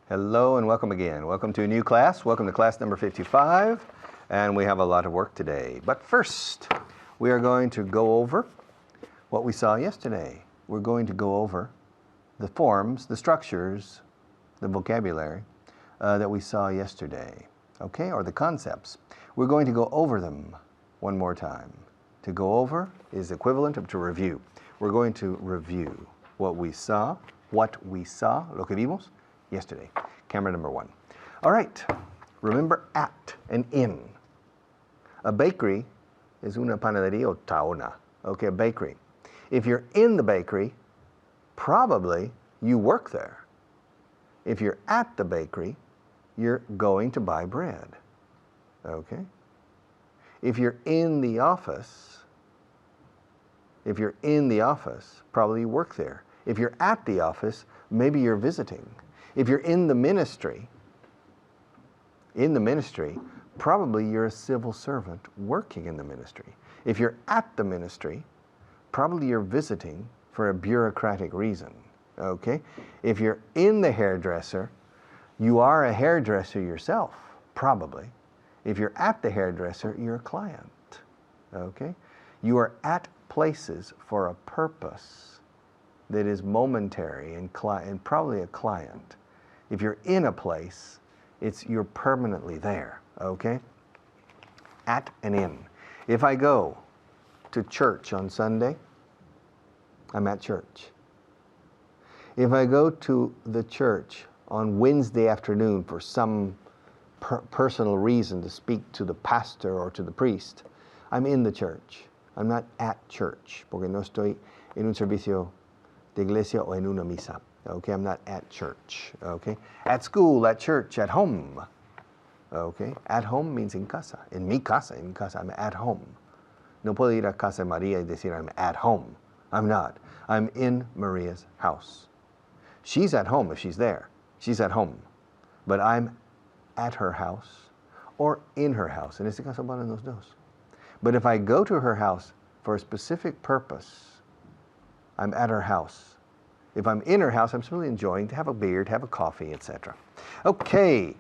Hello and welcome again. Welcome to a new class. Welcome to class number 55. And we have a lot of work today. But first, we are going to go over what we saw yesterday. We're going to go over the forms, the structures, the vocabulary that we saw yesterday. Okay, or the concepts. We're going to go over them one more time. To go over is equivalent of to review. We're going to review what we saw, lo que vimos, yesterday. Camera number 1. All right. Remember at and in. A bakery is una panadería o taona. Okay, a bakery. If you're in the bakery, probably you work there. If you're at the bakery, you're going to buy bread. Okay? If you're in the office, probably you work there. If you're at the office, maybe you're visiting. If you're in the ministry, probably you're a civil servant working in the ministry. If you're at the ministry, probably you're visiting for a bureaucratic reason. Okay? If you're in the hairdresser, you are a hairdresser yourself, probably. If you're at the hairdresser, you're a client. Okay? You are at places for a purpose that is momentary and probably a client. If you're in a place, you're permanently there, okay? At and in. If I go to church on Sunday, I'm at church. If I go to the church on Wednesday afternoon for some personal reason to speak to the pastor or to the priest, I'm in the church. I'm not at church, porque no estoy en un servicio de iglesia o en una misa. Okay, I'm not at church. Okay, at school, at church, at home. Okay, at home means in casa. En mi casa, I'm at home. No puedo ir a casa de María y decir I'm at home. I'm not. I'm in Maria's house. She's at home if she's there. She's at home. But I'm at her house or in her house. En este caso van los dos. But if I go to her house for a specific purpose, I'm at her house. If I'm in her house, I'm simply enjoying to have a beer, to have a coffee, etc. Okay.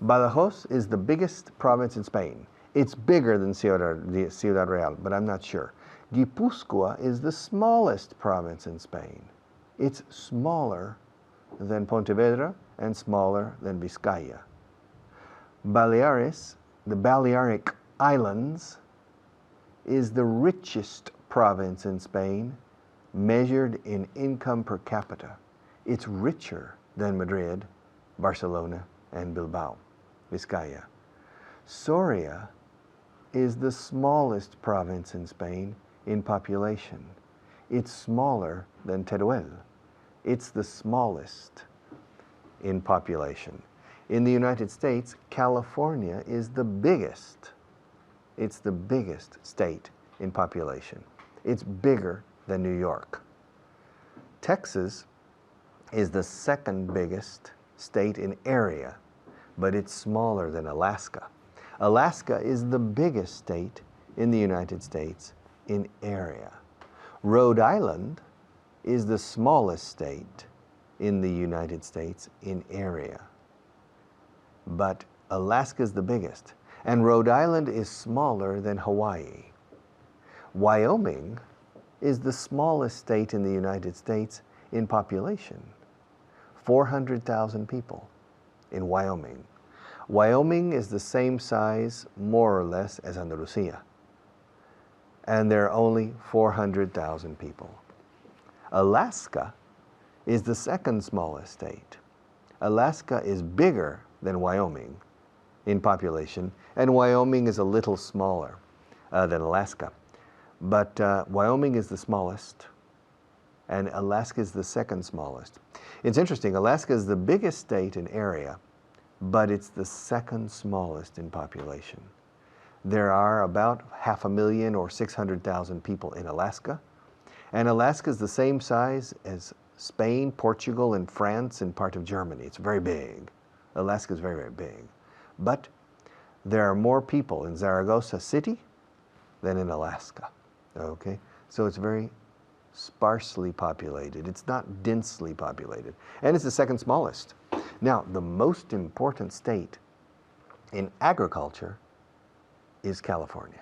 Badajoz is the biggest province in Spain. It's bigger than Ciudad Real, but I'm not sure. Guipúzcoa is the smallest province in Spain. It's smaller than Pontevedra and smaller than Vizcaya. Baleares, the Balearic Islands, is the richest province in Spain, measured in income per capita. It's richer than Madrid, Barcelona, and Bilbao, Vizcaya. Soria is the smallest province in Spain in population. It's smaller than Teruel. It's the smallest in population. In the United States, California is the biggest. It's the biggest state in population. It's bigger than New York. Texas is the second biggest state in area, but it's smaller than Alaska. Alaska is the biggest state in the United States in area. Rhode Island is the smallest state in the United States in area, but Alaska is the biggest, and Rhode Island is smaller than Hawaii. Wyoming is the smallest state in the United States in population. 400,000 people in Wyoming. Wyoming is the same size, more or less, as Andalusia. And there are only 400,000 people. Alaska is the second smallest state. Alaska is bigger than Wyoming in population, and Wyoming is a little smaller than Alaska. But Wyoming is the smallest, and Alaska is the second smallest. It's interesting, Alaska is the biggest state in area, but it's the second smallest in population. There are about 500,000 or 600,000 people in Alaska, and Alaska is the same size as Spain, Portugal, and France, and part of Germany. It's very big. Alaska is very, very big. But there are more people in Zaragoza City than in Alaska. Okay, so it's very sparsely populated. It's not densely populated. And it's the second smallest. Now, the most important state in agriculture is California.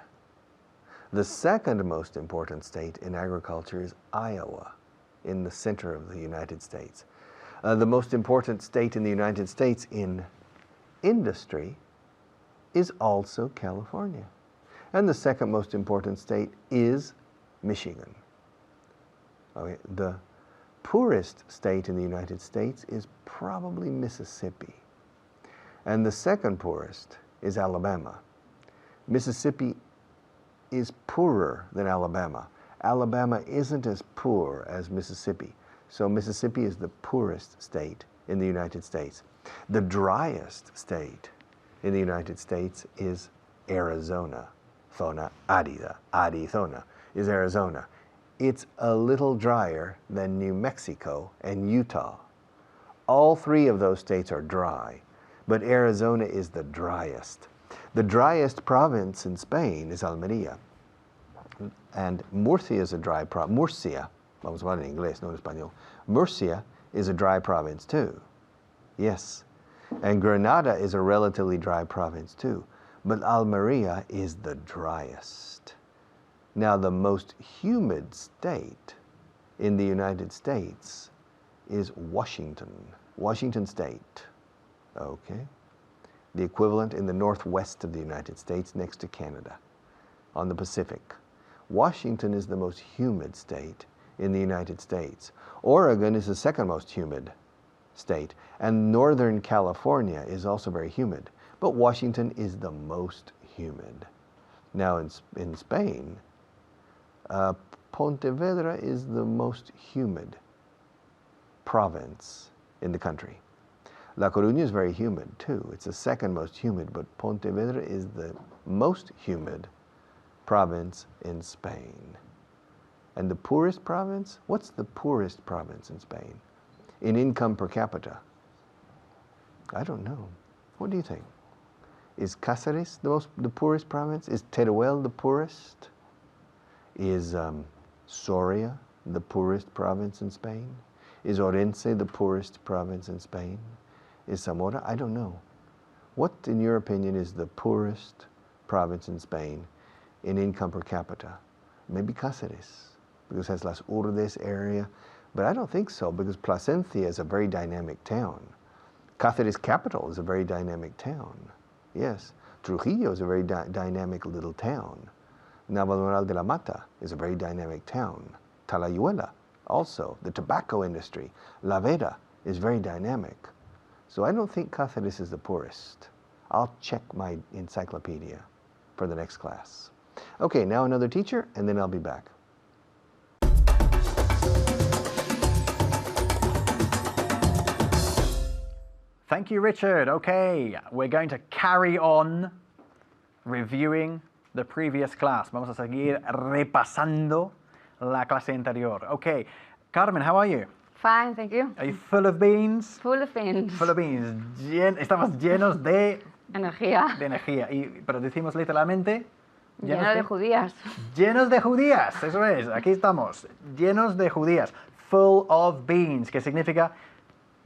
The second most important state in agriculture is Iowa, in the center of the United States. The most important state in the United States in industry is also California. And the second most important state is Michigan. Okay, the poorest state in the United States is probably Mississippi. And the second poorest is Alabama. Mississippi is poorer than Alabama. Alabama isn't as poor as Mississippi. So Mississippi is the poorest state in the United States. The driest state in the United States is Arizona. Zona árida, Arizona is Arizona. It's a little drier than New Mexico and Utah. All three of those states are dry, but Arizona is the driest. The driest province in Spain is Almería. And Murcia is a dry province. Murcia, vamos a hablar en inglés, no en español. Murcia is a dry province too. Yes. And Granada is a relatively dry province too. But Almería is the driest. Now, the most humid state in the United States is Washington. Washington State. Okay. The equivalent in the northwest of the United States next to Canada on the Pacific. Washington is the most humid state in the United States. Oregon is the second most humid state, and Northern California is also very humid, but Washington is the most humid. Now in Spain, Pontevedra is the most humid province in the country. La Coruña is very humid too. It's the second most humid, but Pontevedra is the most humid province in Spain. And the poorest province? What's the poorest province in Spain? In income per capita? I don't know. What do you think? Is Cáceres the poorest province? Is Teruel the poorest? Is Soria the poorest province in Spain? Is Orense the poorest province in Spain? Is Zamora? I don't know. What, in your opinion, is the poorest province in Spain in income per capita? Maybe Cáceres, because it has Las Urdes area. But I don't think so, because Plasencia is a very dynamic town. Cáceres capital is a very dynamic town. Yes. Trujillo is a very dynamic little town. Navalmoral de la Mata is a very dynamic town. Talayuela also. The tobacco industry. La Vera is very dynamic. So I don't think Cáceres is the poorest. I'll check my encyclopedia for the next class. Okay, now another teacher, and then I'll be back. Thank you, Richard. Okay, we're going to carry on reviewing the previous class. Vamos a seguir repasando la clase anterior. Okay, Carmen, how are you? Fine, thank you. Are you full of beans? Full of beans. Full of beans. Estamos llenos de Energía. energía. Pero decimos literalmente... Lleno de judías. Llenos de judías, eso es. Aquí estamos. Llenos de judías. Full of beans, que significa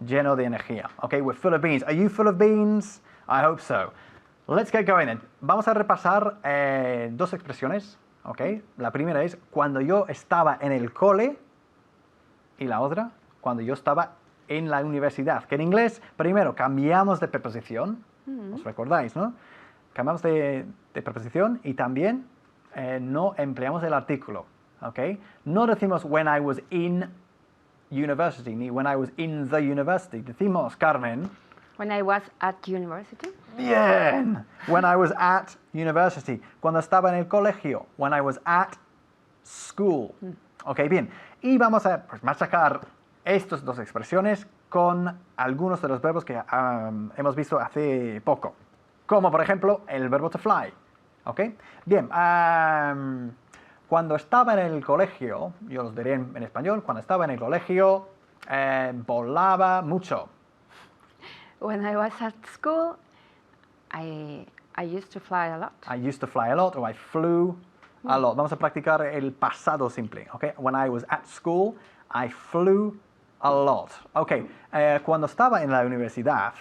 lleno de energía. Okay, we're full of beans. Are you full of beans? I hope so. Let's get going then. Vamos a repasar dos expresiones. Okay. La primera es cuando yo estaba en el cole y la otra cuando yo estaba en la universidad. Que en inglés, primero, cambiamos de preposición. ¿Os recordáis, no? Cambiamos de preposición y también no empleamos el artículo. Okay. No decimos when I was in university, ni when I was in the university. Decimos, Carmen. When I was at university. Bien. When I was at university. Cuando estaba en el colegio. When I was at school. Ok, bien. Y vamos a machacar estas dos expresiones con algunos de los verbos que hemos visto hace poco. Como, por ejemplo, el verbo to fly. Ok. Bien. Cuando estaba en el colegio, yo los diré en español, cuando estaba en el colegio, volaba mucho. When I was at school, I used to fly a lot. I used to fly a lot, or I flew A lot. Vamos a practicar el pasado simple. Okay? When I was at school, I flew a lot. Okay. Cuando estaba en la universidad,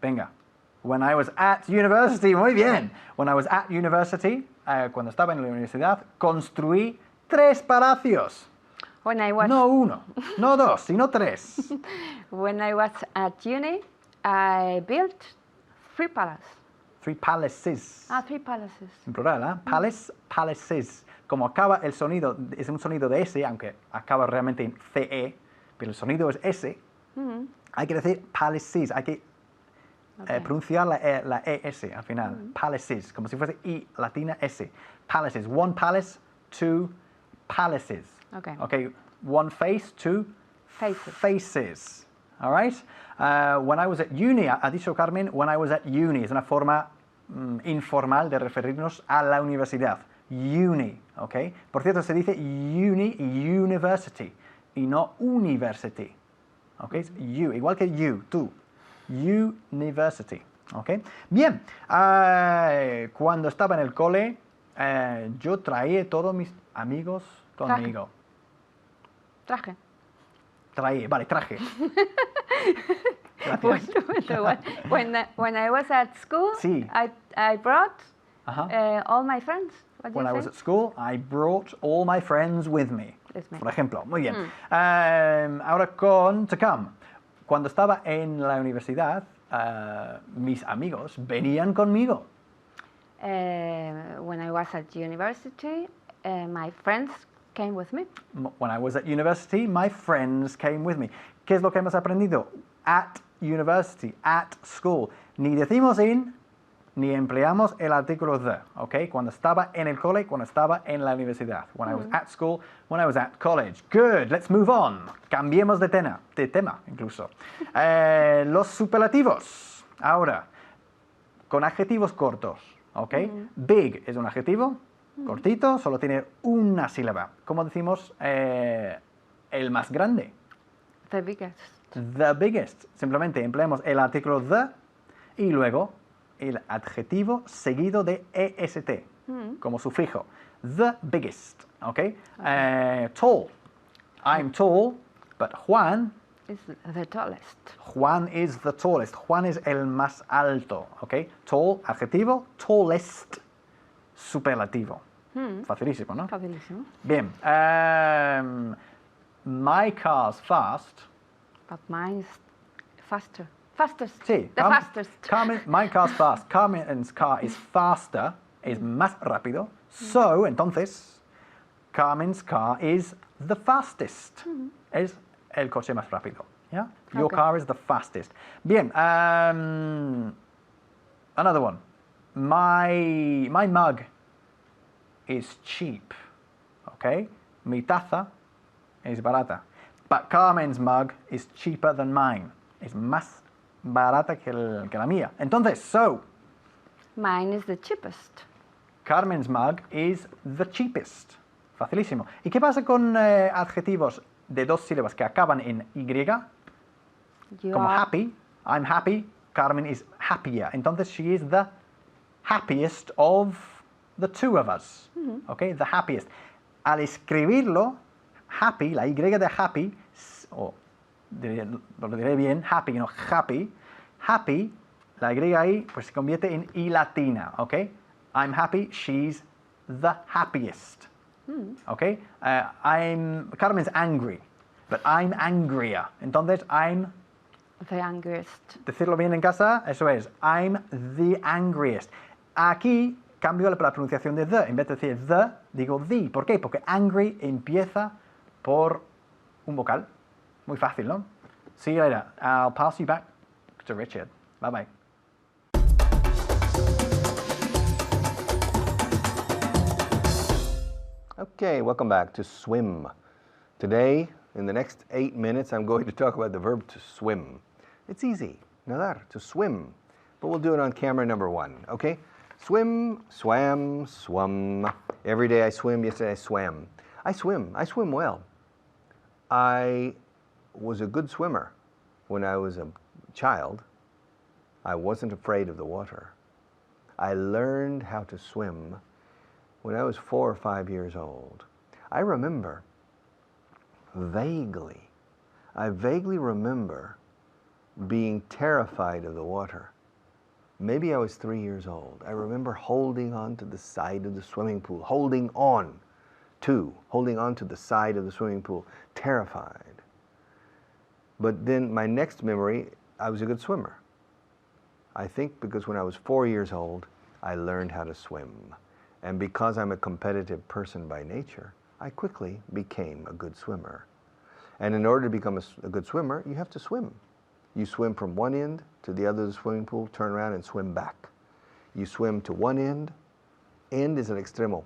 venga. When I was at university, muy bien. When I was at university, cuando estaba en la universidad, construí 3 palacios. When I was No 1, no 2, sino 3. when I was at uni, I built 3 palaces. 3 palaces. 3 palaces. En plural, ¿eh? Palace, palaces. Como acaba el sonido, es un sonido de S, aunque acaba realmente en CE, pero el sonido es S, hay que decir palaces, hay que pronunciar la ES al final. Palaces, como si fuese I latina S. Palaces. 1 palace, 2 palaces. Okay. 1 face, 2 faces. All right? When I was at uni, ha dicho Carmen, when I was at uni, es una forma informal de referirnos a la universidad. Uni, ¿ok? Por cierto, se dice uni y university, y no university, ¿ok? Es you, igual que you, tú. University, ¿ok? Bien, cuando estaba en el cole, yo traía todos mis amigos conmigo. Traje. Traía, vale, traje. Gracias. When I was at school, Sí. I brought Ajá. all my friends. What do When you I say? was at school, I brought all my friends with me. With me. Por ejemplo, muy bien. Ahora con to come. Cuando estaba en la universidad, mis amigos venían conmigo. When I was at university, my friends came with me. When I was at university, my friends came with me. ¿Qué es lo que hemos aprendido? At university, at school. Ni decimos in, ni empleamos el artículo the, ¿ok? Cuando estaba en el cole, cuando estaba en la universidad. When I was at school, when I was at college. Good, let's move on. Cambiemos de tema incluso. Los superlativos. Ahora, con adjetivos cortos, ¿ok? Big es un adjetivo cortito, solo tiene una sílaba. ¿Cómo decimos el más grande? The biggest. The biggest. Simplemente empleamos el artículo the y luego el adjetivo seguido de est como sufijo. The biggest. ¿Ok? Tall. I'm tall, but Juan Is the tallest. Juan is the tallest. Juan es el más alto. ¿Ok? Tall, adjetivo. Tallest, superlativo. Facilísimo, ¿no? Facilísimo. Bien. My car's fast. But mine is faster. Fastest. Sí. The fastest. My car's fast. Carmen's car is faster. Es más rápido. So, entonces, Carmen's car is the fastest. Es el coche más rápido. Yeah? Your Okay. car is the fastest. Bien. Another one. My mug is cheap. Okay? Mi taza es barata. But Carmen's mug is cheaper than mine. Es más barata que la mía. Entonces, so, Mine is the cheapest. Carmen's mug is the cheapest. Facilísimo. ¿Y qué pasa con adjetivos de 2 sílabas que acaban en Y? You Como are happy. I'm happy. Carmen is happier. Entonces, she is the happiest of the two of us. Okay? The happiest. Al escribirlo, happy, la Y de happy, o lo diré bien, happy, no happy. Happy, la Y ahí, pues se convierte en I latina, ¿ok? I'm happy, she's the happiest. ¿Ok? Carmen's angry, but I'm angrier. Entonces, I'm, the angriest. decirlo bien en casa, eso es, I'm the angriest. Aquí cambio la pronunciación de the. En vez de decir the, digo the. ¿Por qué? Porque angry empieza por un vocal. Muy fácil, ¿no? See you later. I'll pass you back to Richard. Bye-bye. Okay, welcome back to swim. Today, in the next 8 minutes, I'm going to talk about the verb to swim. It's easy, nadar, to swim. But we'll do it on camera number 1, okay? Swim, swam, swum. Every day I swim, yesterday I swam. I swim well. I was a good swimmer when I was a child. I wasn't afraid of the water. I learned how to swim when I was 4 or 5 years old, I remember vaguely, I vaguely remember being terrified of the water. Maybe I was 3 years old. I remember holding on to the side of the swimming pool, holding on to the side of the swimming pool, terrified. But then my next memory, I was a good swimmer. I think because when I was 4 years old, I learned how to swim. And because I'm a competitive person by nature, I quickly became a good swimmer. And in order to become a good swimmer, you have to swim. You swim from one end to the other of the swimming pool, turn around and swim back. You swim to one end is an extremo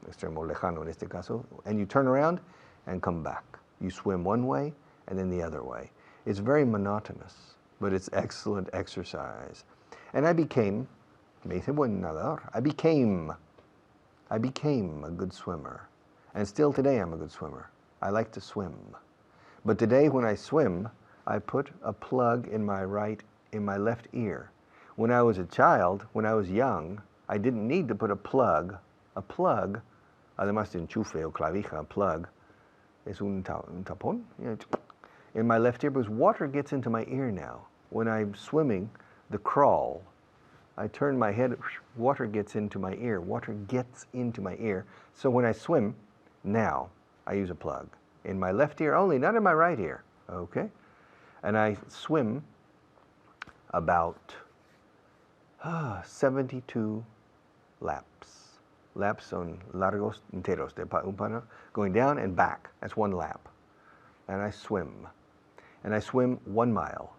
lejano en este caso, and you turn around and come back. You swim one way and then the other way. It's very monotonous, but it's excellent exercise. And I became, me hice buen nadador, I became a good swimmer. And still today I'm a good swimmer. I like to swim. But today when I swim, I put a plug in my left ear. When I was a child, when I was young, I didn't need to put a plug, además de enchufe o clavija, a plug, es un tapón, in my left ear because water gets into my ear now. When I'm swimming, the crawl, I turn my head, water gets into my ear. So when I swim, now I use a plug. In my left ear only, not in my right ear, okay? And I swim about 72 laps. Laps son largos enteros, going down and back. That's one lap. And I swim. And I swim 1 mile.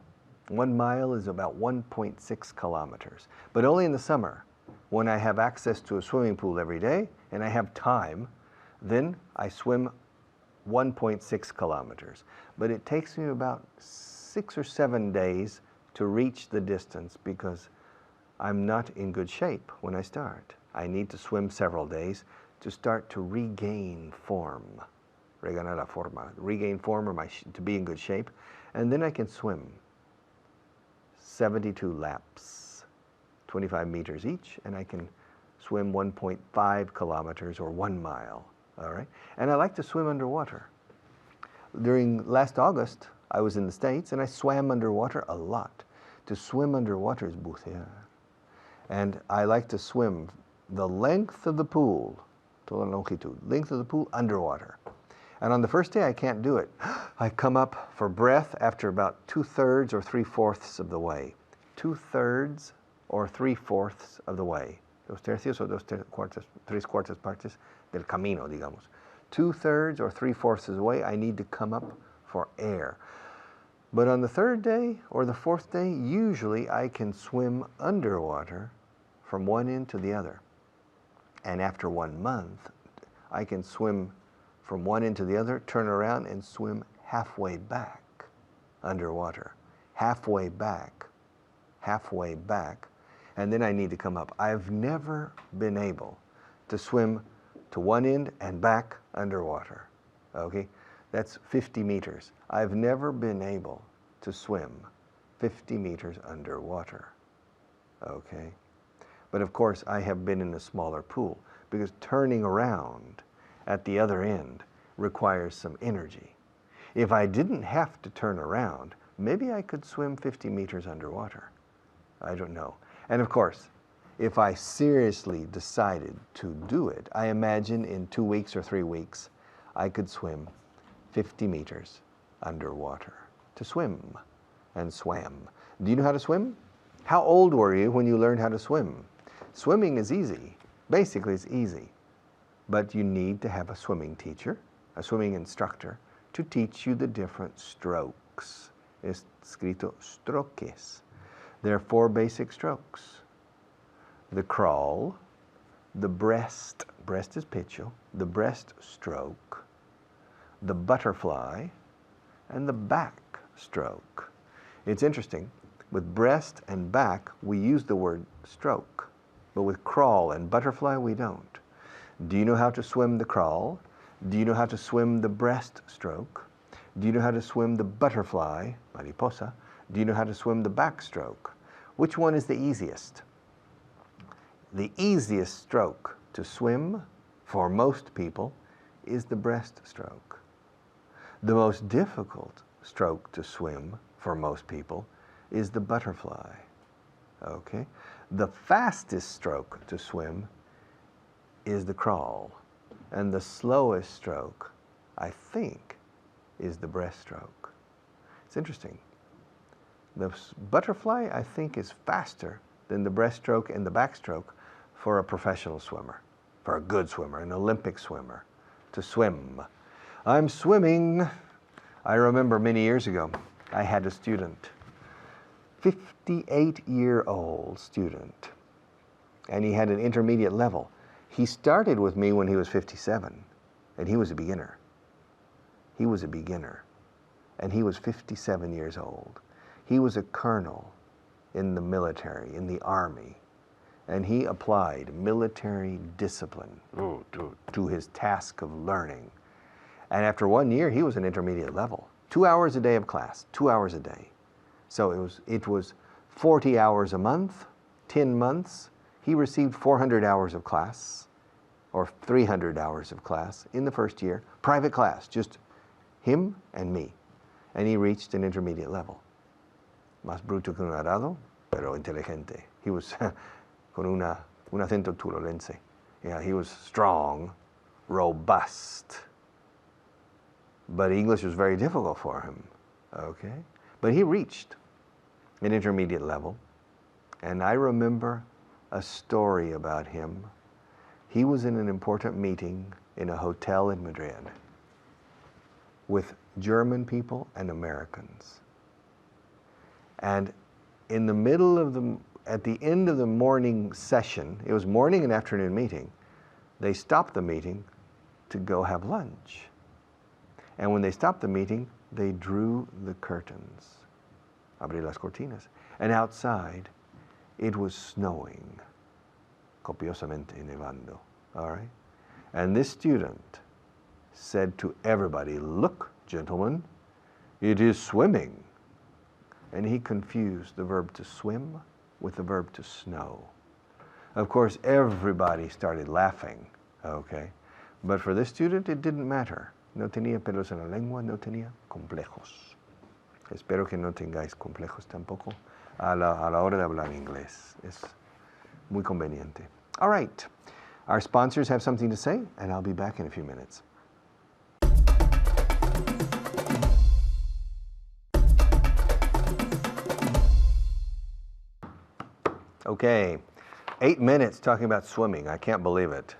1 mile is about 1.6 kilometers. But only in the summer, when I have access to a swimming pool every day and I have time, then I swim 1.6 kilometers. But it takes me about 6 or 7 days to reach the distance because I'm not in good shape when I start. I need to swim several days to start to regain form. Reganar la forma. Regain form or to be in good shape. And then I can swim 72 laps, 25 meters each, and I can swim 1.5 kilometers or 1 mile. All right? And I like to swim underwater. During last August, I was in the States and I swam underwater a lot. To swim underwater is bucear. And I like to swim the length of the pool, toda la longitud, length of the pool underwater. And on the first day, I can't do it. I come up for breath after about 2/3 or 3/4 of the way. 2/3 or 3/4 of the way. 2/3 o 3/4 partes del camino, digamos. 2/3 or 3/4 of the way, I need to come up for air. But on the third day or the fourth day, usually I can swim underwater from one end to the other. And after 1 month, I can swim from one end to the other, turn around and swim halfway back underwater. Halfway back, and then I need to come up. I've never been able to swim to one end and back underwater, okay? That's 50 meters. I've never been able to swim 50 meters underwater, okay? But of course, I have been in a smaller pool because turning around at the other end requires some energy. If I didn't have to turn around, maybe I could swim 50 meters underwater. I don't know. And of course, if I seriously decided to do it, I imagine in 2 weeks or 3 weeks, I could swim 50 meters underwater. To swim and swam. Do you know how to swim? How old were you when you learned how to swim? Swimming is easy. Basically, it's easy. But you need to have a swimming teacher, a swimming instructor, to teach you the different strokes. Es escrito stroques. There are 4 basic strokes. The crawl, the breast is pecho, the breast stroke, the butterfly, and the back stroke. It's interesting, with breast and back, we use the word stroke, but with crawl and butterfly, we don't. Do you know how to swim the crawl? Do you know how to swim the breast stroke? Do you know how to swim the butterfly, mariposa? Do you know how to swim the backstroke? Which one is the easiest? The easiest stroke to swim for most people is the breaststroke. The most difficult stroke to swim for most people is the butterfly. Okay? The fastest stroke to swim is the crawl. And the slowest stroke, I think, is the breaststroke. It's interesting. The butterfly, I think, is faster than the breaststroke and the backstroke for a professional swimmer, for a good swimmer, an Olympic swimmer, to swim. I'm swimming. I remember many years ago, I had a student, 58-year-old student, and he had an intermediate level. He started with me when he was 57, and he was a beginner. He was a beginner, and he was 57 years old. He was a colonel in the military, in the army, and he applied military discipline to his task of learning. And after 1 year, he was an intermediate level. 2 hours a day of class, 2 hours a day. So it was 40 hours a month, 10 months. He received 400 hours of class, or 300 hours of class in the first year, private class, just him and me. And he reached an intermediate level. Más bruto que un arado, pero inteligente. He was con un acento turolense. Yeah, he was strong, robust. But English was very difficult for him, okay? But he reached an intermediate level. And I remember a story about him. He was in an important meeting in a hotel in Madrid with German people and Americans. And in the middle of at the end of the morning session, it was morning and afternoon meeting, they stopped the meeting to go have lunch. And when they stopped the meeting, they drew the curtains, abrir las cortinas. And outside, it was snowing, copiosamente nevando, all right? And this student said to everybody, "Look, gentlemen, it is swimming." And he confused the verb to swim with the verb to snow. Of course, everybody started laughing, okay? But for this student, it didn't matter. No tenía pelos en la lengua, no tenía complejos. Espero que no tengáis complejos tampoco a la hora de hablar inglés. Es muy conveniente. All right. Our sponsors have something to say, and I'll be back in a few minutes. Okay, 8 minutes talking about swimming. I can't believe it.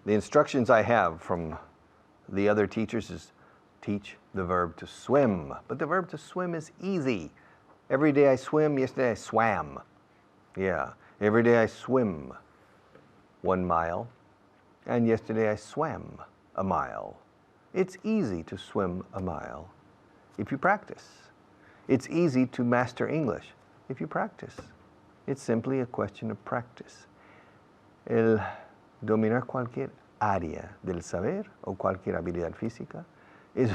The instructions I have from the other teachers is teach the verb to swim. But the verb to swim is easy. Every day I swim, yesterday I swam. Yeah, every day I swim 1 mile, and yesterday I swam a mile. It's easy to swim a mile if you practice. It's easy to master English if you practice. It's simply a question of practice. El dominar cualquier área del saber o cualquier habilidad física is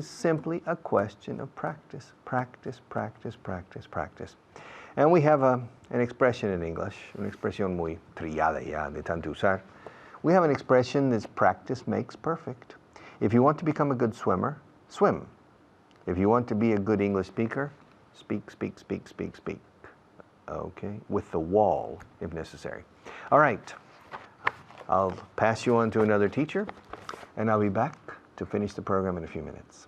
simply a question of practice. Practice, practice, practice, practice. And we have an expression in English, una expresión muy trillada ya de tanto usar. We have an expression that's practice makes perfect. If you want to become a good swimmer, swim. If you want to be a good English speaker, speak, speak, speak, speak, speak. Okay, with the wall if necessary. All right, I'll pass you on to another teacher, and I'll be back to finish the program in a few minutes.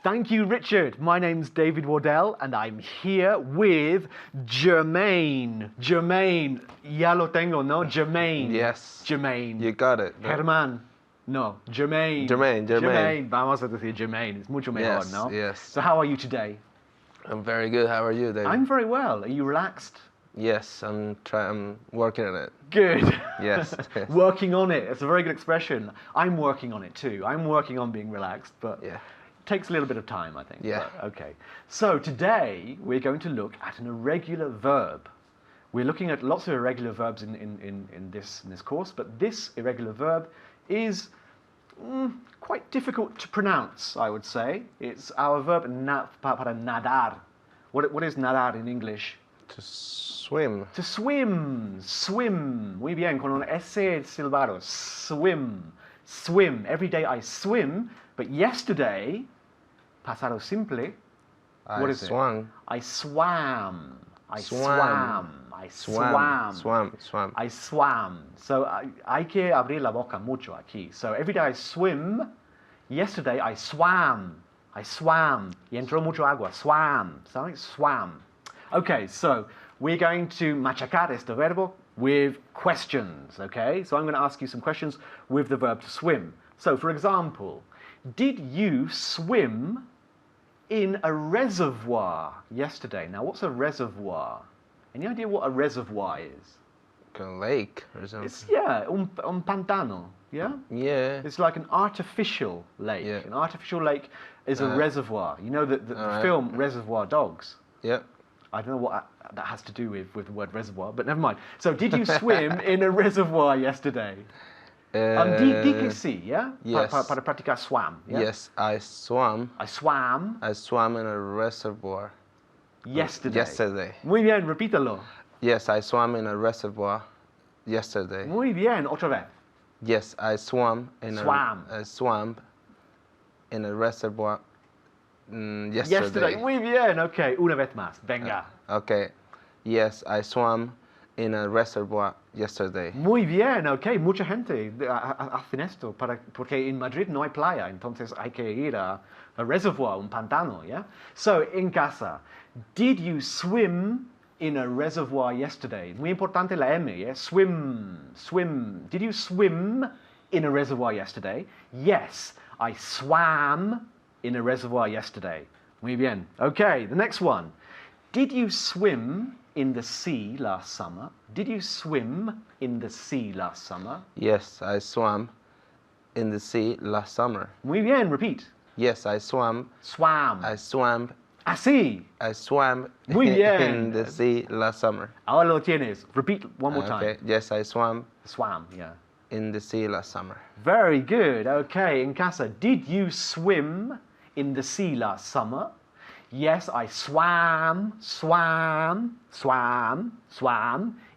Thank you, Richard. My name's David Wardell, and I'm here with Jermaine. Jermaine, ya lo tengo, no? Jermaine. Yes. Jermaine. You got it. No? Germán. No, Jermaine. Jermaine. Vamos a decir Jermaine. It's mucho mejor, Yes, no? yes. So how are you today? I'm very good. How are you, David? I'm very well. Are you relaxed? Yes, I'm working on it. Good. Yes. Working on it. It's a very good expression. I'm working on it too. I'm working on being relaxed, but Yeah. it takes a little bit of time, I think. Yeah. But, okay. So today we're going to look at an irregular verb. We're looking at lots of irregular verbs in this course, but this irregular verb is quite difficult to pronounce, I would say. It's our verb para nadar. What is nadar in English? To swim. To swim. Swim. Muy bien, con un S silbado. Swim. Swim. Every day I swim, but yesterday, pasado simple, what is swam. it? I swam. I Swam. swam. I swam. Swam. I swam. So hay que abrir la boca mucho aquí. So every day I swim. Yesterday I swam. I swam. Y entró mucho agua. Swam. Something swam. Okay, so we're going to machacar este verbo with questions, okay? So I'm going to ask you some questions with the verb to swim. So, for example, did you swim in a reservoir yesterday? Now, what's a reservoir? Any idea what a reservoir is? Like a lake or something. It's, un pantano, yeah? Yeah. It's like an artificial lake. Yeah. An artificial lake is a reservoir. You know the film Reservoir Dogs? Yeah. I don't know what that has to do with the word reservoir, but never mind. So, did you swim in a reservoir yesterday? Di que sí, yeah? Yes. Para practicar swam, yeah? Yes, I swam. I swam I swam in a reservoir. yesterday. Muy bien, repítalo. Yes, I swam in a reservoir yesterday. Muy bien, otra vez. Yes, I swam in I swam in a reservoir yesterday. Muy bien, ok. Una vez más, venga. Okay. Yes, I swam in a reservoir yesterday. Muy bien, ok. Mucha gente hacen esto porque en Madrid no hay playa, entonces hay que ir a reservoir, un pantano, yeah? So, en casa, did you swim in a reservoir yesterday? Muy importante la M, yeah? Swim. Did you swim in a reservoir yesterday? Yes, I swam in a reservoir yesterday. Muy bien. Okay, the next one. Did you swim in the sea last summer? Did you swim in the sea last summer? Yes, I swam in the sea last summer. Muy bien, repeat. Yes, I swam. Swam. Así. I swam Muy bien. in the sea last summer. Ahora lo tienes. Repeat one more time. Okay. Yes, I swam Swam, yeah. in the sea last summer. Very good. Okay, in casa, did you swim in the sea last summer? Yes, I swam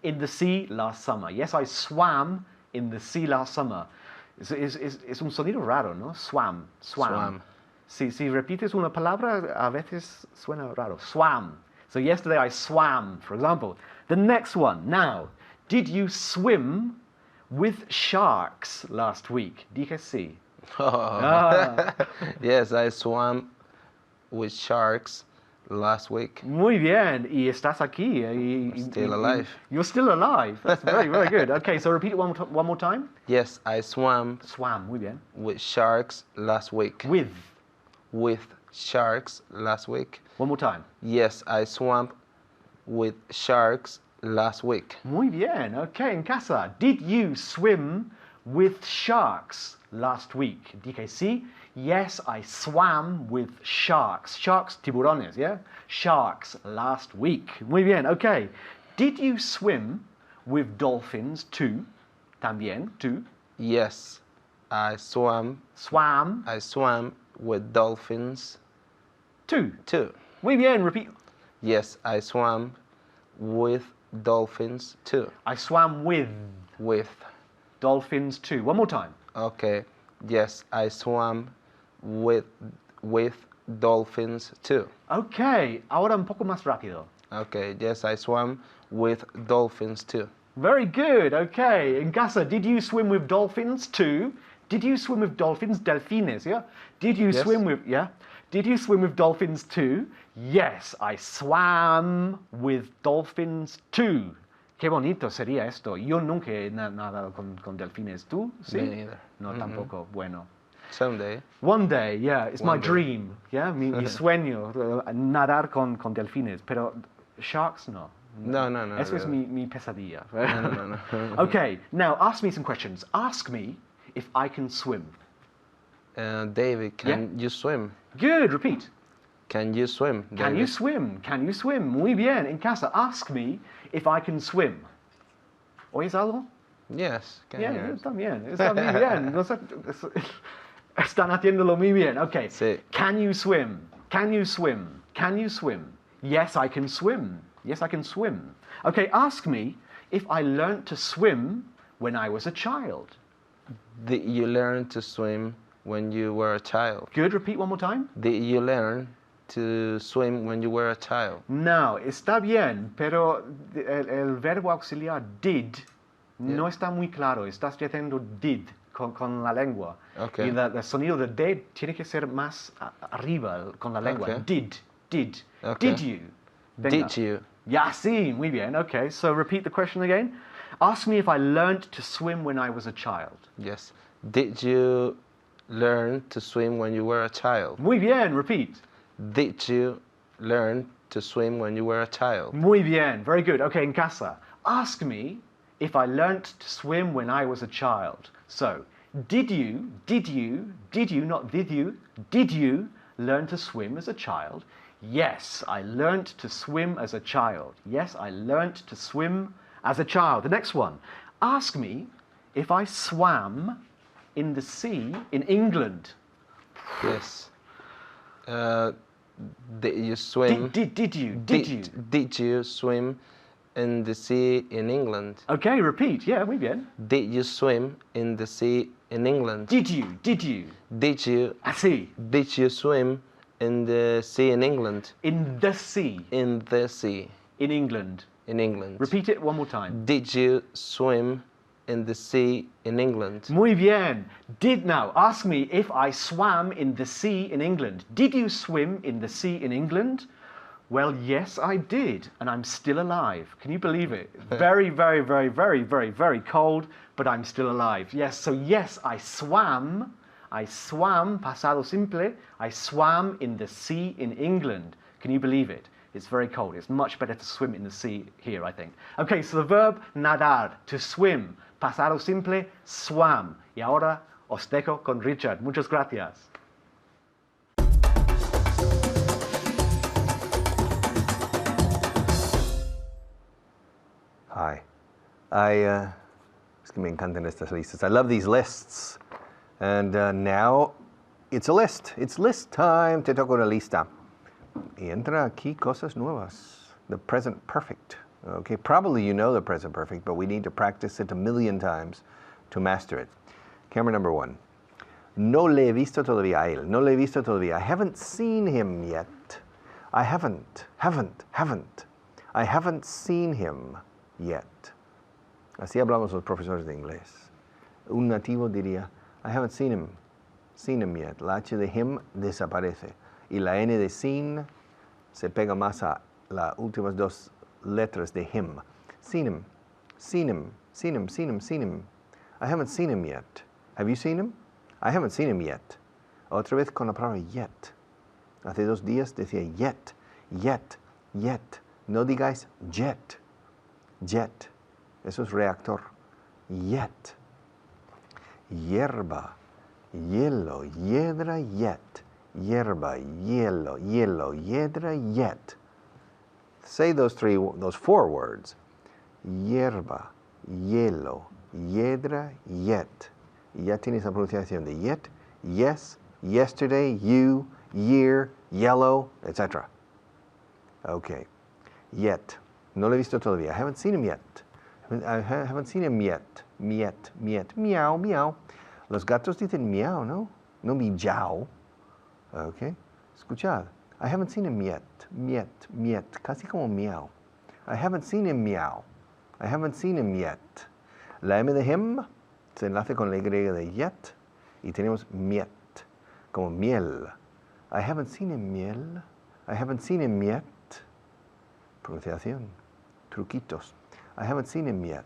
in the sea last summer. Yes, I swam in the sea last summer. Es un sonido raro, ¿no? Swam. Si repites una palabra, a veces suena raro. Swam. So yesterday I swam, for example. The next one. Now, did you swim with sharks last week? Dije sí. Yes, I swam with sharks last week. Muy bien. Y estás aquí. Still alive. You're still alive. That's very, very good. Okay, so repeat it one more time. Yes, I swam Muy bien. with sharks last week. With sharks last week. One more time. Yes, I swam with sharks last week. Muy bien. Okay, en casa. Did you swim with sharks last week? Dije sí. Yes, I swam with sharks. Sharks, tiburones, yeah? Sharks last week. Muy bien, okay. Did you swim with dolphins too? También, too? Yes, I swam with dolphins too. Muy bien, repeat. Yes, I swam with dolphins too. I swam with dolphins too. One more time. Okay. Yes, I swam with dolphins too. Okay, ahora un poco más rápido. Okay, yes, I swam with dolphins too. Very good. Okay, en casa, did you swim with dolphins too? Did you swim with dolphins? Delfines, yeah? Did you swim with dolphins too? Yes, I swam with dolphins too. Qué bonito sería esto. Yo nunca he nadado con delfines. ¿Tú? ¿Sí? Me neither. No, tampoco. Bueno. Someday. One day, yeah. It's my One day. dream. Yeah, mi sueño. Nadar con delfines. Pero sharks, no. No. Eso es mi pesadilla. No. Okay, now ask me some questions. Ask me if I can swim. David, can you swim? Good, repeat. Can you swim, David? Can you swim? Can you swim? Muy bien. En casa, ask me if I can swim. ¿Oyes algo? Yes, can Yeah, hear it. está bien, está muy bien. Están haciéndolo muy bien. Okay. Sí. Can you swim? Can you swim? Can you swim? Yes, I can swim. Yes, I can swim. Okay, ask me if I learned to swim when I was a child. Did you learn to swim when you were a child? Good, repeat one more time. Did you learn to swim when you were a child? No, está bien, pero el verbo auxiliar did no está muy claro. Estás diciendo did con la lengua. Okay. Y el sonido de D tiene que ser más arriba con la lengua. Okay. Did. Okay. Did you? Venga. Did you? Ya, sí, muy bien. Okay, so repeat the question again. Ask me if I learned to swim when I was a child. Yes. Did you learn to swim when you were a child? Muy bien, repeat. Did you learn to swim when you were a child? Muy bien, very good. Okay, en casa. Ask me if I learnt to swim when I was a child. So, did you, not did you learn to swim as a child? Yes, I learnt to swim as a child. Yes, I learnt to swim as a child. The next one. Ask me if I swam in the sea in England. Yes. Did you swim? Did you? Did you swim in the sea in England? Okay, repeat. Yeah, muy bien. Did you swim in the sea in England? Did you? Did you? Así. Did you swim in the sea in England? In the sea. In the sea In England. in England. Repeat it one more time. Did you swim in the sea in England? Muy bien. Now, ask me if I swam in the sea in England. Did you swim in the sea in England? Well, yes, I did, and I'm still alive. Can you believe it? Very, very, very, very, very, very cold, but I'm still alive. Yes, so yes, I swam, pasado simple, I swam in the sea in England. Can you believe it? It's very cold. It's much better to swim in the sea here, I think. Okay, so the verb nadar, to swim. Pasado simple, swam. Y ahora os dejo con Richard. Muchas gracias. Hi. Es que me encantan estas listas. I love these lists. And now it's a list. It's list time. Te toco una lista. Y entra aquí cosas nuevas. The present perfect. Okay, probably you know the present perfect, but we need to practice it 1,000,000 times to master it. Camera number 1. No le he visto todavía a él. No le he visto todavía. I haven't seen him yet. I haven't. I haven't seen him yet. Así hablamos los profesores de inglés. Un nativo diría, I haven't seen him yet. La H de him desaparece. Y la N de seen se pega más a las últimas dos letras de him. Seen him. I haven't seen him yet. Have you seen him? I haven't seen him yet. Otra vez con la palabra yet. Hace 2 días decía yet. No digáis jet. Eso es reactor. Yet. Hierba. Hielo. Hiedra. Yet. Hierba. Hielo. Hiedra. Yet. Say those 4 words. Hierba. Hielo. Hiedra. Yet. Y ya tienes la pronunciación de yet, yes, yesterday, you, year, yellow, etc. Okay. Yet. No lo he visto todavía. I haven't seen him yet. I haven't seen him yet. Miet. Miau. Los gatos dicen miau, ¿no? No miau. Okay. Escuchad. I haven't seen him yet. Miet. Casi como miau. I haven't seen him miau. I haven't seen him yet. La M de him se enlace con la Y de yet y tenemos miet, como miel. I haven't seen him miel. I haven't seen him yet. Pronunciación. Truquitos. I haven't seen him yet.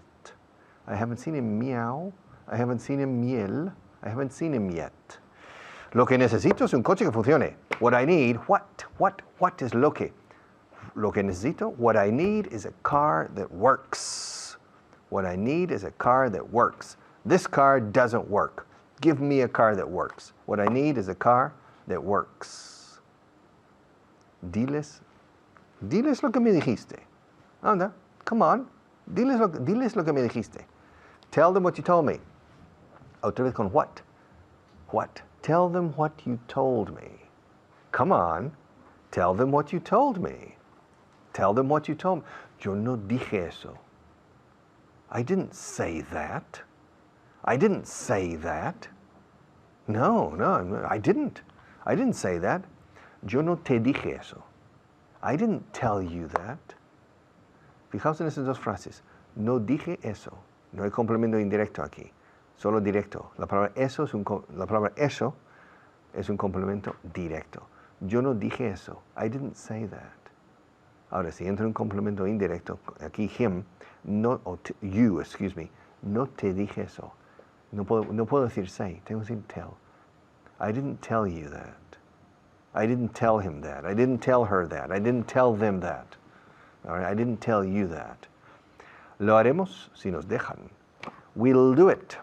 I haven't seen him miau. I haven't seen him miel. I haven't seen him yet. Lo que necesito es un coche que funcione. What I need, what is lo que? Lo que necesito, what I need is a car that works. What I need is a car that works. This car doesn't work. Give me a car that works. What I need is a car that works. Diles lo que me dijiste. Anda, come on. Diles lo que me dijiste. Tell them what you told me. Otra vez con what? What? Tell them what you told me. Come on. Tell them what you told me. Tell them what you told me. Yo no dije eso. I didn't say that. I didn't say that. No, I didn't. I didn't say that. Yo no te dije eso. I didn't tell you that. Fijaos en esas dos frases. No dije eso. No hay complemento indirecto aquí. Solo directo. La palabra eso es un complemento directo. Yo no dije eso. I didn't say that. Ahora, si entra un complemento indirecto, aquí him, no, you, excuse me, no te dije eso. No puedo decir say, tengo que decir tell. I didn't tell you that. I didn't tell him that. I didn't tell her that. I didn't tell them that. All right? I didn't tell you that. Lo haremos si nos dejan. We'll do it.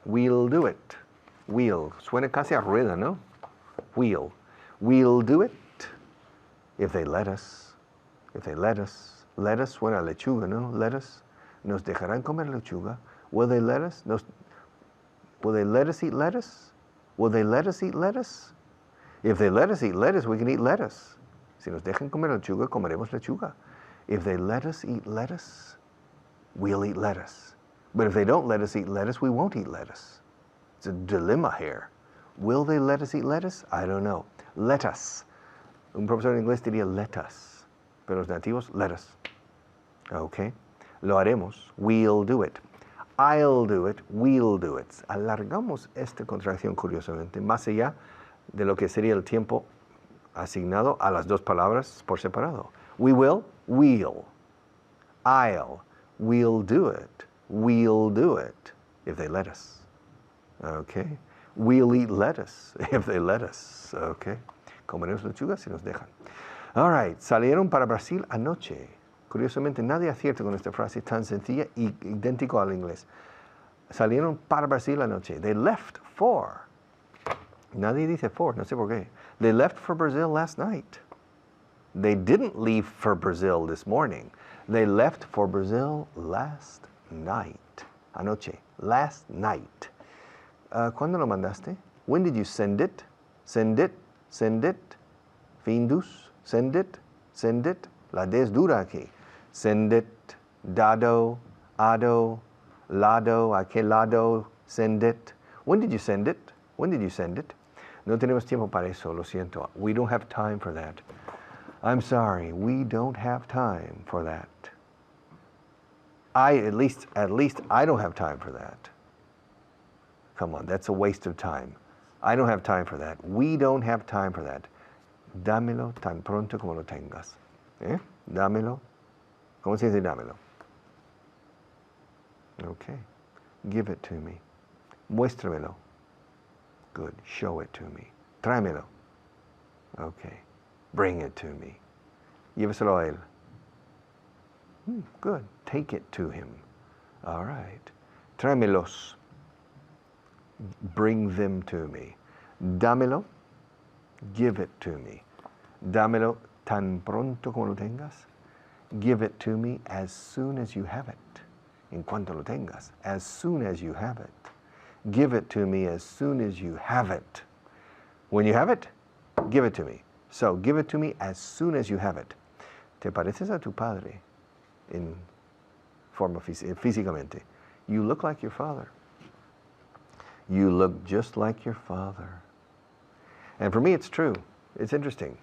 We'll do it. We'll. Suena casi a rueda, ¿no? We'll. We'll do it if they let us. If they let us. Let us suena a lechuga, ¿no? Let us. Nos dejarán comer lechuga. Will they let us? Will they let us eat lettuce? Will they let us eat lettuce? If they let us eat lettuce, we can eat lettuce. Si nos dejan comer lechuga, comeremos lechuga. If they let us eat lettuce, we'll eat lettuce. But if they don't let us eat lettuce, we won't eat lettuce. It's a dilemma here. Will they let us eat lettuce? I don't know. Let us. Un profesor de inglés diría let us. Pero los nativos, let us. Okay. Lo haremos. We'll do it. I'll do it. We'll do it. Alargamos esta contracción curiosamente más allá de lo que sería el tiempo asignado a las dos palabras por separado. We will, we'll. I'll, we'll do it. We'll do it if they let us. Okay. We'll eat lettuce if they let us. Okay. Comeremos lechuga si nos dejan. All right. Salieron para Brasil anoche. Curiosamente, nadie acierta con esta frase tan sencilla y idéntico al inglés. Salieron para Brasil anoche. They left for. Nadie dice for, no sé por qué. They left for Brazil last night. They didn't leave for Brazil this morning. They left for Brazil last night. Anoche. Last night. ¿Cuándo lo mandaste? When did you send it? Send it. Send it. Findus. Send it. Send it. La D es dura aquí. Send it. Dado. Ado. Lado. ¿A qué lado? Send it. When did you send it? When did you send it? No tenemos tiempo para eso, lo siento. We don't have time for that. I'm sorry, we don't have time for that. At least I don't have time for that. Come on, that's a waste of time. I don't have time for that. We don't have time for that. Dámelo tan pronto como lo tengas. Dámelo. ¿Cómo se dice dámelo? Okay. Give it to me. Muéstramelo. Good. Show it to me. Tráemelo. Okay. Bring it to me. Lléveselo a él. Good. Take it to him. All right. Tráemelos. Bring them to me. Dámelo. Give it to me. Dámelo tan pronto como lo tengas. Give it to me as soon as you have it. En cuanto lo tengas. As soon as you have it. Give it to me as soon as you have it. When you have it, give it to me. So, give it to me as soon as you have it. ¿Te pareces a tu padre en forma físicamente? You look like your father. You look just like your father. And for me, it's true. It's interesting.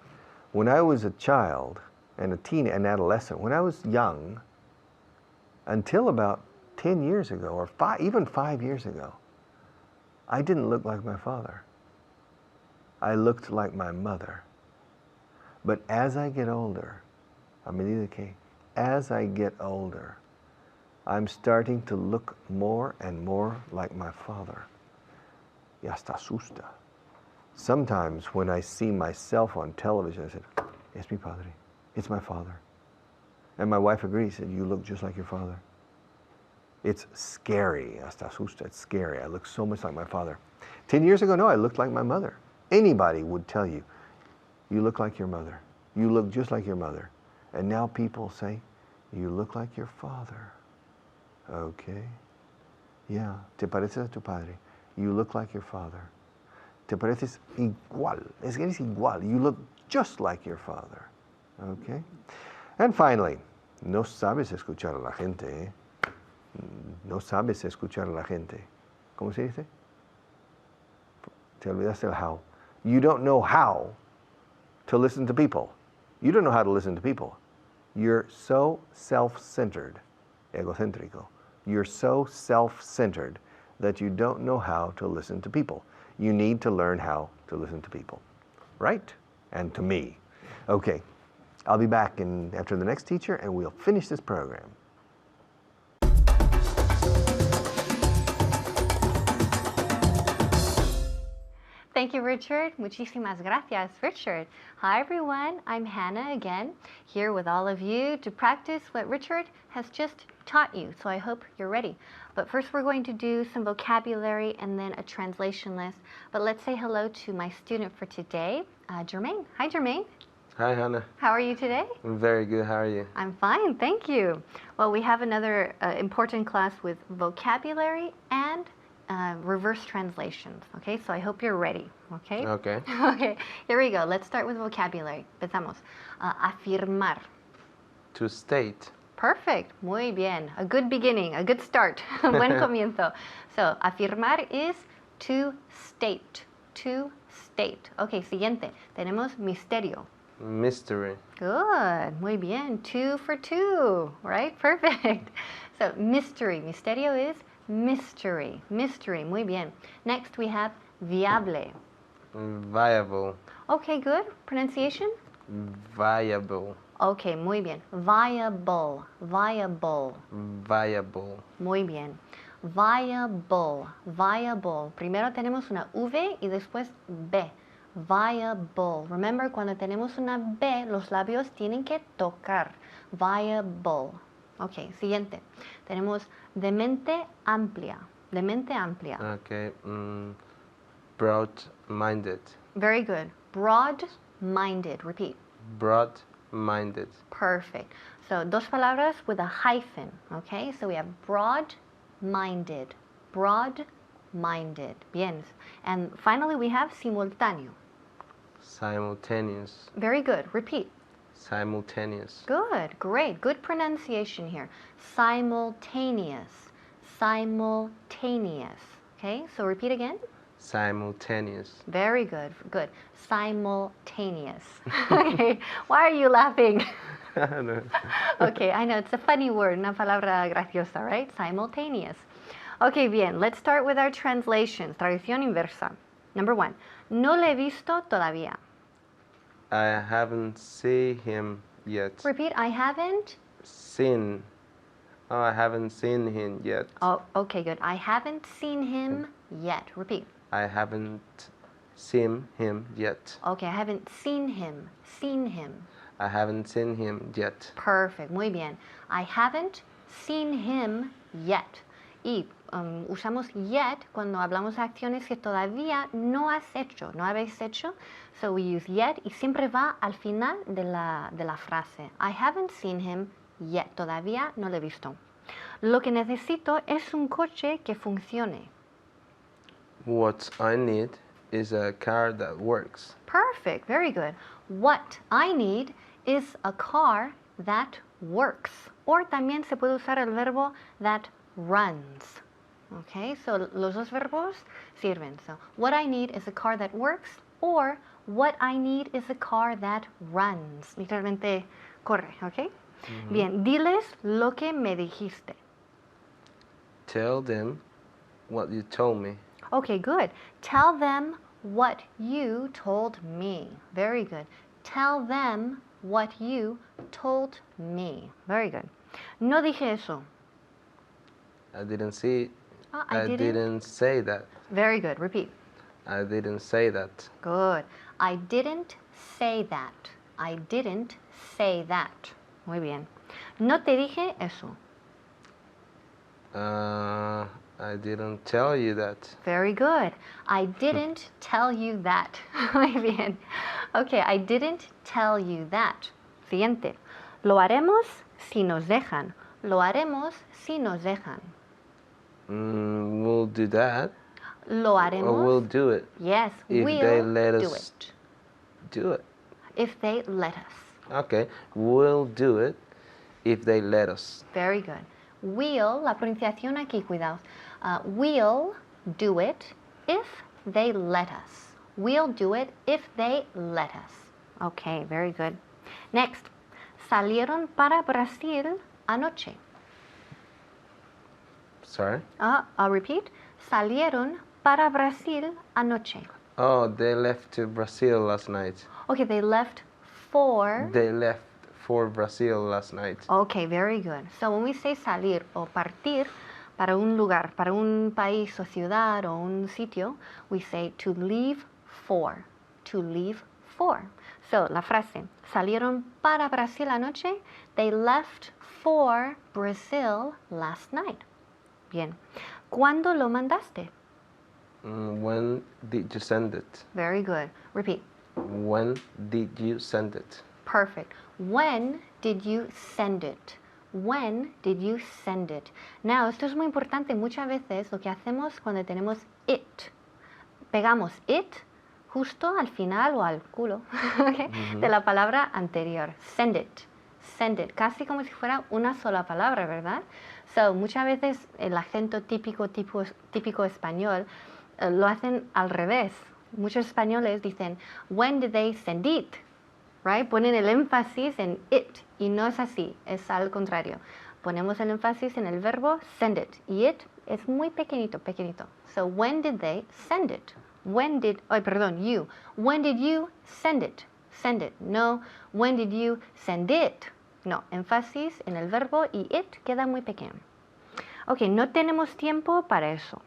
When I was a child and an adolescent, when I was young, until about 10 years ago, or even 5 years ago, I didn't look like my father. I looked like my mother. But as I get older, as I get older, I'm starting to look more and more like my father. Y hasta asusta. Sometimes when I see myself on television, I said, es mi padre, it's my father. And my wife agrees, said, you look just like your father. It's scary, hasta asusta, it's scary. I look so much like my father. 10 years ago, no, I looked like my mother. Anybody would tell you, you look like your mother. You look just like your mother. And now people say, you look like your father. Okay. Yeah, te pareces a tu padre. You look like your father. Te pareces igual. Es que eres igual. You look just like your father. Okay? And finally, no sabes escuchar a la gente. ¿Eh? No sabes escuchar a la gente. ¿Cómo se dice? Te olvidaste el how. You don't know how to listen to people. You don't know how to listen to people. You're so self-centered, egocéntrico. You're so self-centered that you don't know how to listen to people. You need to learn how to listen to people, right? And to me. Okay, I'll be back after the next teacher and we'll finish this program. Thank you, Richard. Muchísimas gracias, Richard. Hi, everyone. I'm Hannah again, here with all of you to practice what Richard has just taught you. So I hope you're ready. But first, we're going to do some vocabulary and then a translation list. But let's say hello to my student for today, Jermaine. Hi, Jermaine. Hi, Hannah. How are you today? I'm very good. How are you? I'm fine, thank you. Well, we have another important class with vocabulary and reverse translations, okay? So I hope you're ready, okay? Okay. Okay, here we go. Let's start with vocabulary. Empezamos. Afirmar. To state. Perfect, muy bien. A good beginning, a good start. Buen comienzo. So, afirmar is to state, to state. Okay, siguiente. Tenemos misterio. Mystery. Good, muy bien. 2 for 2, right? Perfect. So, mystery. Misterio is mystery. Mystery, muy bien. Next we have viable. Viable. Okay, good. Pronunciation? Viable. Okay, muy bien. Viable. Viable. Viable. Muy bien. Viable. Viable. Primero tenemos una V y después B. Viable. Remember, cuando tenemos una B, los labios tienen que tocar. Viable. Ok, siguiente. Tenemos de mente amplia. De mente amplia. Okay. Broad-minded. Very good. Broad-minded. Repeat. Broad-minded. Perfect. So, dos palabras with a hyphen. Okay, so we have broad-minded. Broad-minded. Bien. And finally, we have simultáneo. Simultaneous. Very good. Repeat. Simultaneous. Good, great, good pronunciation here. Simultaneous, simultaneous. Okay, so repeat again. Simultaneous. Very good, good. Simultaneous. Okay, why are you laughing? Okay, I know, it's a funny word, una palabra graciosa, right? Simultaneous. Okay, bien, let's start with our translations. Traducción inversa. Number 1, no le he visto todavía. I haven't seen him yet. Repeat, I haven't. Seen. Oh, I haven't seen him yet. Oh, okay, good. I haven't seen him yet. Repeat. I haven't seen him yet. Okay, I haven't seen him. Seen him. I haven't seen him yet. Perfect, muy bien. I haven't seen him yet. Y usamos yet cuando hablamos de acciones que todavía no has hecho, no habéis hecho. So we use yet y siempre va al final de la frase. I haven't seen him yet. Todavía no lo he visto. Lo que necesito es un coche que funcione. What I need is a car that works. Perfect, very good. What I need is a car that works. Or también se puede usar el verbo that runs. Okay, so los dos verbos sirven. So, what I need is a car that works, or what I need is a car that runs. Literalmente corre, okay? Bien, diles lo que me dijiste. Tell them what you told me. Okay, good. Tell them what you told me. Very good. Tell them what you told me. Very good. No dije eso. I didn't see it. Oh, I didn't say that. Very good. Repeat. I didn't say that. Good. I didn't say that. I didn't say that. Muy bien. No te dije eso. I didn't tell you that. Very good. I didn't tell you that. Muy bien. Okay, I didn't tell you that. Siguiente. Lo haremos si nos dejan. Lo haremos si nos dejan. We'll do that. Lo Or haremos. we'll do it. Yes, If we'll they let do us it. do it. If they let us. Okay. We'll do it if they let us. Very good. We'll, la pronunciación aquí, cuidado. We'll do it if they let us. We'll do it if they let us. Okay, very good. Next. Salieron para Brasil anoche. Sorry? I'll repeat. Salieron para Brasil anoche. Oh, they left to Brazil last night. Okay, they left for... They left for Brazil last night. Okay, very good. So when we say salir o partir para un lugar, para un país o ciudad o un sitio, we say to leave for. To leave for. So, la frase, salieron para Brasil anoche, they left for Brazil last night. Bien. ¿Cuándo lo mandaste? When did you send it? Very good. Repeat. When did you send it? Perfect. When did you send it? When did you send it? Now, esto es muy importante. Muchas veces lo que hacemos cuando tenemos it, pegamos it justo al final o al culo okay, de la palabra anterior. Send it. Send it. Casi como si fuera una sola palabra, ¿verdad? So, muchas veces el acento típico español lo hacen al revés. Muchos españoles dicen, when did they send it? Right? Ponen el énfasis en it y no es así, es al contrario. Ponemos el énfasis en el verbo send it y it es muy pequeñito. So when did they send it? When did you send it? Send it. No, when did you send it? No, énfasis en el verbo y it queda muy pequeño. Ok, no tenemos tiempo para eso.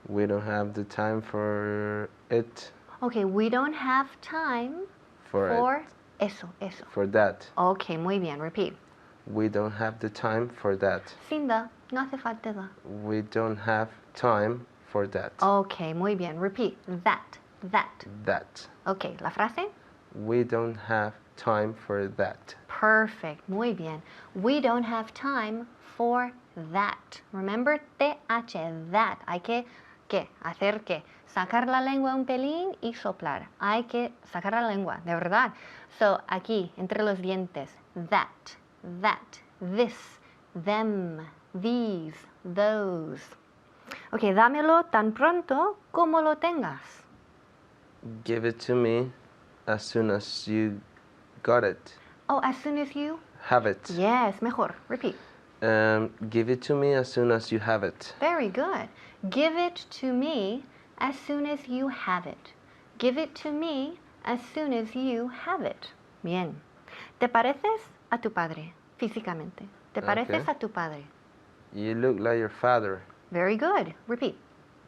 We don't have the time for it. Ok, we don't have time For eso. For that. Ok, muy bien, repeat. We don't have the time for that. Sin da, no hace falta da. We don't have time for that. Ok, muy bien, repeat. That. That. Ok, la frase. We don't have time for that. Perfect, muy bien. We don't have time for that. Remember, TH, that. Hay que, ¿qué? ¿Hacer qué? Sacar la lengua un pelín y soplar. Hay que sacar la lengua, de verdad. So, aquí, entre los dientes. That, this, them, these, those. Ok, dámelo tan pronto como lo tengas. Give it to me as soon as you got it. Oh, as soon as you... Have it. Yes, mejor. Repeat. Give it to me as soon as you have it. Very good. Give it to me as soon as you have it. Give it to me as soon as you have it. Bien. ¿Te pareces a tu padre físicamente? ¿Te pareces a tu padre? You look like your father. Very good. Repeat.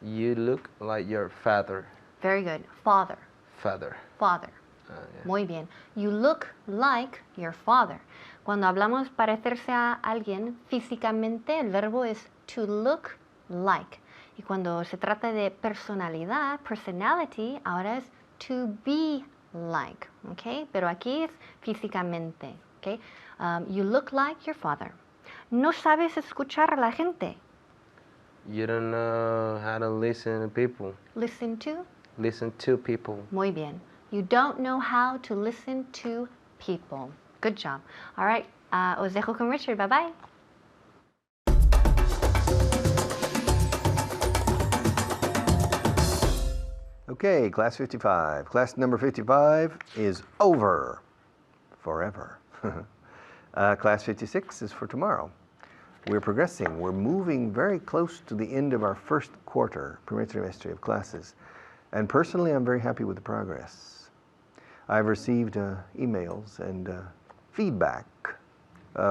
You look like your father. Very good. Father. Father. Yeah. Muy bien. You look like your father. Cuando hablamos parecerse a alguien físicamente, el verbo es to look like. Y cuando se trata de personalidad, personality, ahora es to be like. ¿Okay? Pero aquí es físicamente. ¿Okay? You look like your father. No sabes escuchar a la gente. You don't know how to listen to people. Listen to. Listen to people. Muy bien. You don't know how to listen to people. Good job. All right. Os dejo con Richard. Bye-bye. Okay, class 55. Class number 55 is over. Forever. Class 56 is for tomorrow. We're progressing. We're moving very close to the end of our first quarter, primer trimestre of classes. And personally, I'm very happy with the progress. I've received emails and feedback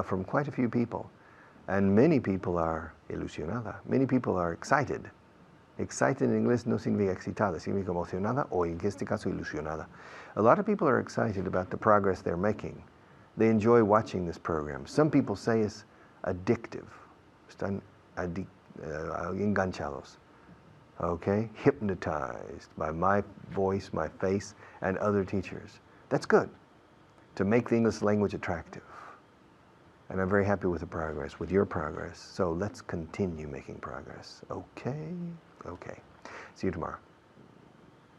from quite a few people. And many people are ilusionada. Many people are excited. Excited en inglés no significa excitada, significa emocionada o en este caso ilusionada. A lot of people are excited about the progress they're making. They enjoy watching this program. Some people say it's addictive. Están enganchados. Okay? Hypnotized by my voice, my face, and other teachers. That's good, to make the English language attractive. And I'm very happy with the progress, with your progress. So let's continue making progress. Okay? Okay. See you tomorrow.